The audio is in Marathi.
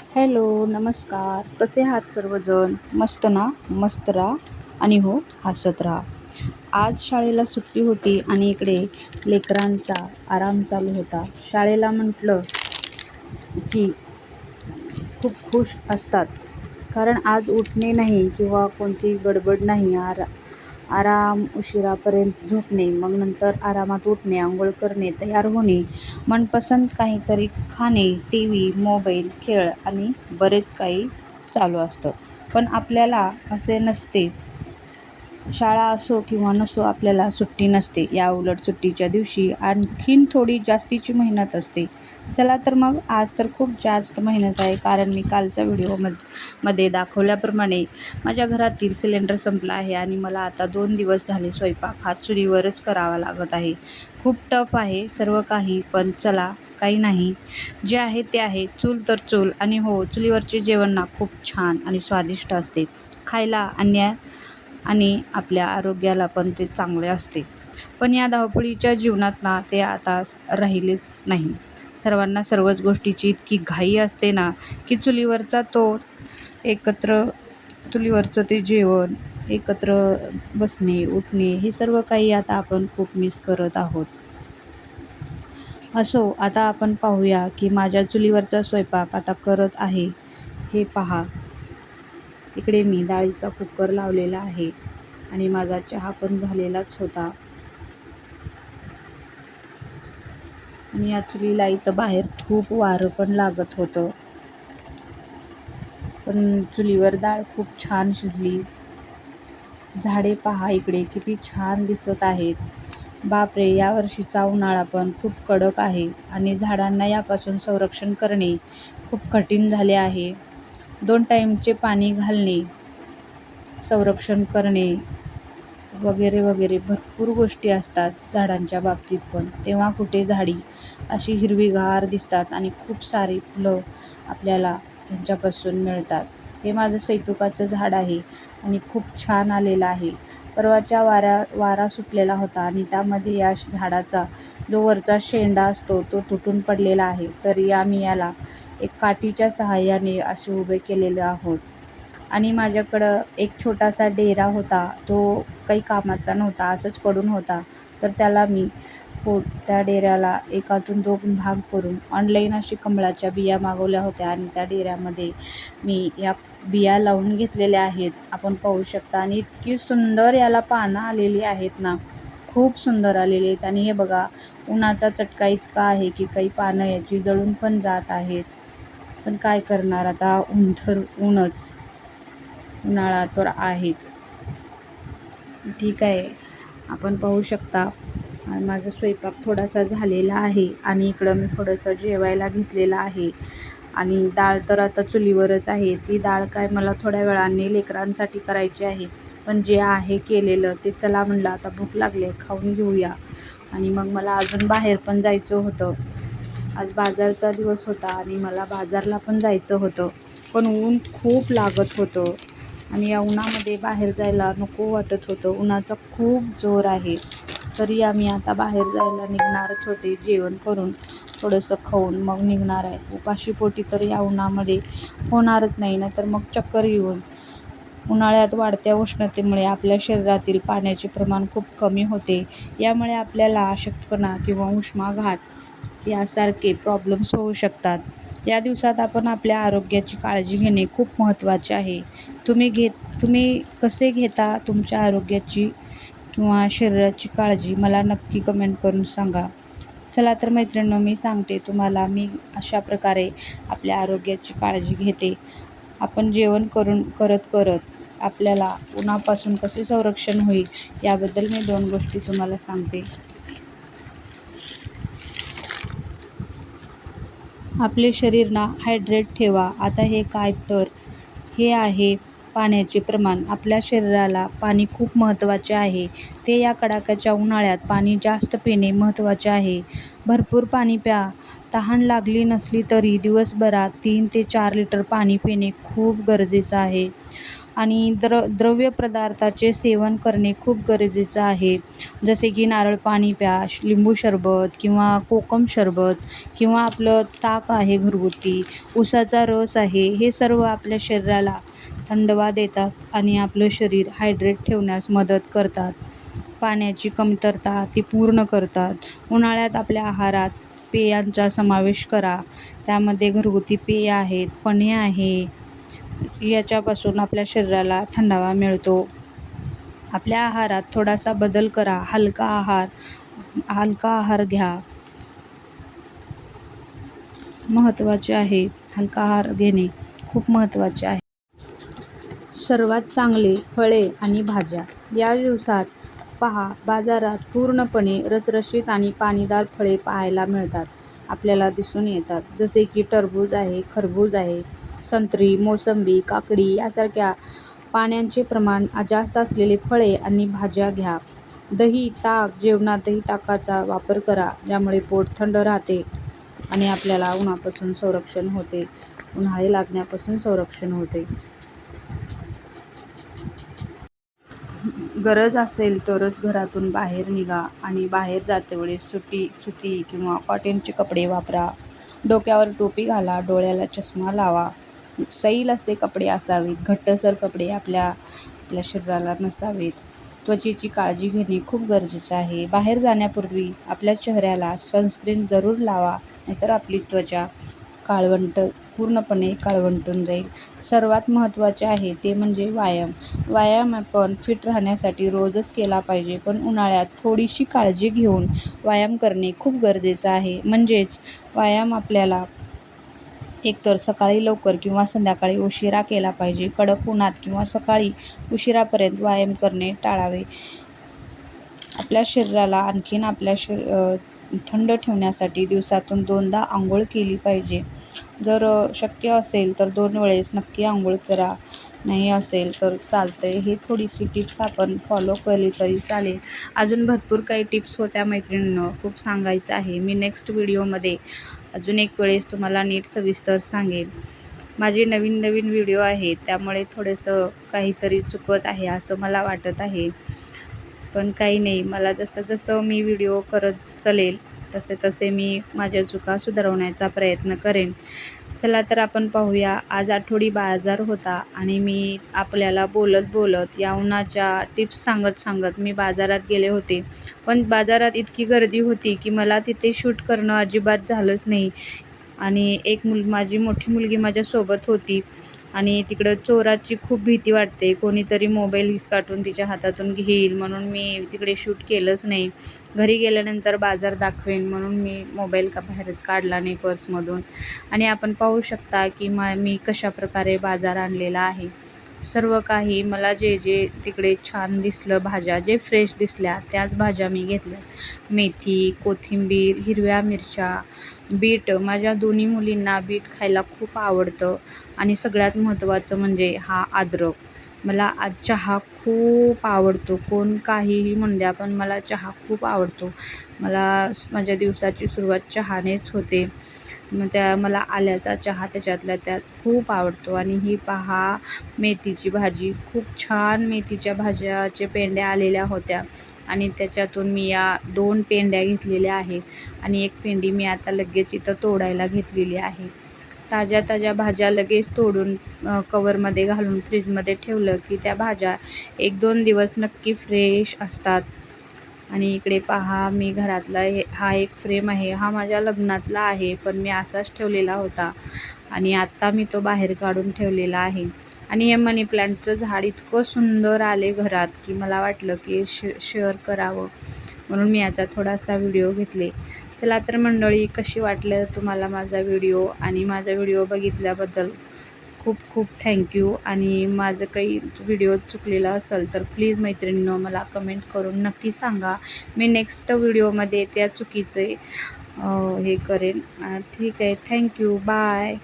हॅलो, नमस्कार. कसे आहात सर्वजण? मस्त ना? मस्त राहा आणि हो, हसत राहा. आज शाळेला सुट्टी होती आणि इकडे लेकरांचा आराम चालू होता. शाळेला म्हटलं की खूप खुश असतात, कारण आज उठणे नाही किंवा कोणती गडबड नाही. आराम, उशिरापर्यंत झोपणे, मग नंतर आरामात उठणे, अंघोळ करणे, तयार होणे, मनपसंत काहीतरी खाणे, टी व्ही, मोबाईल, खेळ आणि बरेच काही चालू असतं. पण आपल्याला असे नसते. शाळा असो किंवा नसो, आपल्याला सुट्टी नसते. याउलट सुट्टीच्या दिवशी आणखीन थोडी जास्तीची मेहनत असते. चला तर मग आज तर खूप जास्त मेहनत आहे, कारण मी कालच्या मध्ये दाखवल्याप्रमाणे माझ्या घरातील सिलेंडर संपला आहे आणि मला आता 2 दिवस झाले स्वयंपाक हा चुलीवरच करावा लागत आहे. खूप टफ आहे सर्व काही, पण चला काही नाही, जे आहे ते आहे. चूल तर चूल, आणि हो, चुलीवरचे जेवण ना खूप छान आणि स्वादिष्ट असते खायला, आणि आपल्या आरोग्याला पण ते चांगले असते. पण या धावपळीच्या जीवनात ना ते आता राहिलेच नाही. सर्वांना सर्वच गोष्टीची इतकी घाई असते ना, की एकत्र चुलीवरचं ते जेवण, एकत्र बसणे, उठणे, हे सर्व काही आता आपण खूप मिस करत आहोत. असो, आता आपण पाहूया की माझ्या चुलीवरचा स्वयंपाक आता करत आहे. हे पहा, इकडे मी डाळीचा कुकर लावलेला आहे आणि माझा चहा पण झालेलाच होता. आणि या चुलीला इथं बाहेर खूप वारं पण लागत होतं. पण चुलीवर डाळ खूप छान शिजली. झाडे पहा इकडे किती छान दिसत आहेत. बापरे, यावर्षीचा उन्हाळा पण खूप कडक आहे आणि झाडांना यापासून संरक्षण करणे खूप कठीण झाले आहे. 2 टाईमचे पाणी घालणे, संरक्षण करणे, वगैरे वगैरे भरपूर गोष्टी असतात झाडांच्या बाबतीत. पण तेव्हा कुठे झाडी अशी हिरवीगार दिसतात आणि खूप सारी फुलं आपल्याला त्यांच्यापासून मिळतात. हे माझं सैतुकाचं झाड आहे आणि खूप छान आलेलं आहे. परवाच्या वारा सुटलेला होता आणि त्यामध्ये या झाडाचा जो वरचा शेंडा असतो तो तुटून पडलेला आहे. तरी आम्ही याला एक काठीच्या सहाय्याने असे उभे केलेले आहोत. आणि माझ्याकडं एक छोटासा डेरा होता, तो काही कामाचा नव्हता, असंच पडून होता. तर त्याला मी त्या डेऱ्याला एकातून 2 भाग करून ऑनलाईन अशी कमळाच्या बिया मागवल्या होत्या आणि त्या डेऱ्यामध्ये मी या बिया लावून घेतलेल्या आहेत. आपण पाहू शकता, आणि इतकी सुंदर याला पानं आलेली आहेत ना, खूप सुंदर आलेली आहेत. आणि हे बघा, उन्हाचा चटका इतका आहे की काही पानं याची जळून पण जात आहेत. पण काय करणार आता, ऊन तर ऊनच, उन्हाळा तर आहेच. ठीक आहे, आपण पाहू शकता माझा स्वयंपाक थोडासा झालेला आहे आणि इकडं मी थोडंसं जेवायला घेतलेलं आहे. आणि डाळ तर आता चुलीवरच आहे. ती डाळ काय मला थोड्या वेळाने लेकरांसाठी करायची आहे. पण जे आहे केलेलं ते चला म्हणलं, आता भूक लागली आहे, खाऊन घेऊया. आणि मग मला अजून बाहेर पण जायचं होतं. आज बाजारचा दिवस होता आणि मला बाजारला पण जायचं होतं. पण ऊन खूप लागत होतं आणि या उन्हामध्ये बाहेर जायला नको वाटत होतं. उन्हाचा खूप जोर आहे. तरी आम्ही आता बाहेर जायला निघणारच होते. जेवण करून थोडंसं खाऊन मग निघणार आहे. उपाशी पोटी तर या उन्हामध्ये होणारच नाही, नाहीतर मग चक्कर येऊन. उन्हाळ्यात वाढत्या उष्णतेमुळे आपल्या शरीरातील पाण्याचे प्रमाण खूप कमी होते. यामुळे आपल्याला अशक्तपणा किंवा उष्माघात यासारखे प्रॉब्लेम्स होऊ शकतात. या दिवसात आपण आपल्या आरोग्याची काळजी घेणे खूप महत्त्वाचे आहे. तुम्ही कसे घेता तुमच्या आरोग्याची किंवा शरीराची काळजी, मला नक्की कमेंट करून सांगा. चला तर मैत्रिणींनो, मी सांगते तुम्हाला, मी अशा प्रकारे आपल्या आरोग्याची काळजी घेते. आपण जेवण करत आपल्याला उन्हापासून कसे संरक्षण होईल याबद्दल मी 2 गोष्टी तुम्हाला सांगते. आपले शरीर ना हायड्रेट ठेवा. आता हे काय, तर हे आहे पाण्याचे प्रमाण. आपल्या शरीराला पाणी खूप महत्त्वाचे आहे. ते या कडाक्याच्या उन्हाळ्यात पाणी जास्त पिणे महत्त्वाचे आहे. भरपूर पाणी प्या. तहान लागली नसली तरी दिवसभरात 3 ते 4 लिटर पाणी पिणे खूप गरजेचं आहे. आणि द्रव्य पदार्थाचे सेवन करणे खूप गरजेचं आहे. जसे की नारळ पाणी प्या, लिंबू सरबत किंवा कोकम सरबत किंवा आपलं ताक आहे घरगुती, उसाचा रस आहे. हे सर्व आपल्या शरीराला थंडवा देतात आणि आपलं शरीर हायड्रेट ठेवण्यास मदत करतात. पाण्याची कमतरता ती पूर्ण करतात. उन्हाळ्यात आपल्या आहारात पेयांचा समावेश करा. त्यामध्ये घरगुती पेय आहेत, पन्हे आहे. याच्यापासून आपल्या शरीराला थंडावा मिळतो. आपल्या आहारात थोडासा बदल करा. हलका आहार घ्या. महत्त्वाचे आहे. हलका आहार घेणे खूप महत्त्वाचे आहे. सर्वात चांगले फळे आणि भाज्या. या दिवसात पहा, बाजारात पूर्णपणे रसरशीत आणि पाणीदार फळे पाहायला मिळतात. आपल्याला दिसून येतात. जसे की टरबूज आहे, खरबूज आहे, संत्री, मोसंबी, काकडी यासारख्या पाण्याचे प्रमाण जास्त असलेले फळे आणि भाज्या घ्या. दही, ताक. जेवणातही ताकाचा वापर करा, ज्यामुळे पोट थंड राहते आणि आपल्याला उन्हापासून संरक्षण होते, उन्हाळे लागण्यापासून संरक्षण होते. गरज असेल तरच घरातून बाहेर निघा आणि बाहेर जातेवेळी सुती किंवा कॉटनचे कपडे वापरा. डोक्यावर टोपी घाला, डोळ्याला चष्मा लावा. सैल असे कपडे असावेत. घट्टसर कपडे आपल्या शरीराला नसावेत. त्वचेची काळजी घेणे खूप गरजेचं आहे. बाहेर जाण्यापूर्वी आपल्या चेहऱ्याला सनस्क्रीन जरूर लावा, नाहीतर आपली त्वचा पूर्णपणे काळवंटून जाईल. सर्वात महत्त्वाचे आहे ते म्हणजे व्यायाम. व्यायाम आपण फिट राहण्यासाठी रोजच केला पाहिजे, पण उन्हाळ्यात थोडीशी काळजी घेऊन व्यायाम करणे खूप गरजेचं आहे. म्हणजेच व्यायाम आपल्याला एकतर सकाळी लवकर किंवा संध्याकाळी उशिरा केला पाहिजे. कडक उन्हात किंवा सकाळी उशिरापर्यंत व्यायाम करणे टाळावे. आपल्या शरीराला आणखीन थंड ठेवण्यासाठी दिवसातून 2दा अंघोळ केली पाहिजे. जर शक्य असेल तर 2 वेळेस नक्की अंघोळ करा. नाही असेल तर चालतंय. ही थोडीशी टिप्स आपण फॉलो केली तरी चालेल. अजून भरपूर काही टिप्स होत्या मैत्रिणींनो, खूप सांगायचं आहे. मी नेक्स्ट व्हिडिओमध्ये अजून एक वेळेस तुम्हाला नीट सविस्तर सांगेल. माझे नवीन व्हिडिओ आहेत, त्यामुळे थोडंसं काहीतरी चुकत आहे असं मला वाटत आहे. पण काही नाही, मला जसं मी व्हिडिओ करत चलेल तसे मी माझ्या चुका सुधारवण्याचा प्रयत्न करेन. चला तर आपण पाहूया. आज आठवडी बाजार होता आणि मी आपल्याला बोलत या उन्हाच्या टिप्स सांगत मी बाजारात गेले होते. पण बाजारात इतकी गर्दी होती की मला तिथे शूट करणं अजिबात झालंच नाही. आणि माझी मोठी मुलगी माझ्यासोबत होती आणि तिकडं चोराची खूप भीती वाटते. कोणीतरी मोबाईल हिसकाटून तिच्या हातातून घेईल, म्हणून मी तिकडे शूट केलंच नाही. घरी गेल्यानंतर बाजार दाखवेन म्हणून मी मोबाईल बाहेरच काढला नाही पर्समधून. आणि आपण पाहू शकता की मी कशाप्रकारे बाजार आणलेला आहे. सर्व काही मला जे तिकडे छान दिसलं, भाज्या जे फ्रेश दिसल्या त्याच भाज्या मी घेतल्या. मेथी, कोथिंबीर, हिरव्या मिरच्या, बीट. माझ्या दोन्ही मुलींना बीट खायला खूप आवडतं. आणि सगळ्यात महत्त्वाचं म्हणजे अद्रक. मला चहा खूप आवडतो. कोण काहीही म्हणू द्या, पण मला चहा खूप आवडतो. माझ्या दिवसाची सुरुवात चहानेच होते. मला आल्याचा चहा त्याच्यातल्या त्यात खूप आवडतो. आणि ही पहा, मेथीची भाजी. खूप छान मेथीच्या भाज्याचे पेंड्या आलेल्या होत्या आणि त्याच्यातून मी या 2 पेंड्या घेतलेल्या आहेत आणि 1 पेंडी मी आता लगेच इथं तोडायला घेतलेली आहे. ताज्या भाज्या लगेच तोडून कवरमध्ये घालून फ्रीजमध्ये ठेवलं की त्या भाज्या 1-2 दिवस नक्की फ्रेश असतात. आणि इकडे पहा, मी घरातला हा एक फ्रेम आहे. हा माझ्या लग्नातला आहे, पण मी असाच ठेवलेला होता आणि आत्ता मी तो बाहेर काढून ठेवलेला आहे. आणि हे मनी प्लांटचं झाड इतकं सुंदर आले घरात की मला वाटलं की शेअर करावं, म्हणून मी याचा थोडासा व्हिडिओ घेतले. चला तर मंडळी, कशी वाटलं तुम्हाला माझा व्हिडिओ? आणि माझा व्हिडिओ बघितल्याबद्दल खूप खूप थँक्यू. आणि माझं काही व्हिडिओ चुकलेला असेल तर प्लीज मैत्रिणींनो मला कमेंट करून नक्की सांगा. मी नेक्स्ट व्हिडिओमध्ये त्या चुकीचे हे करेन. ठीक आहे. थँक्यू. बाय.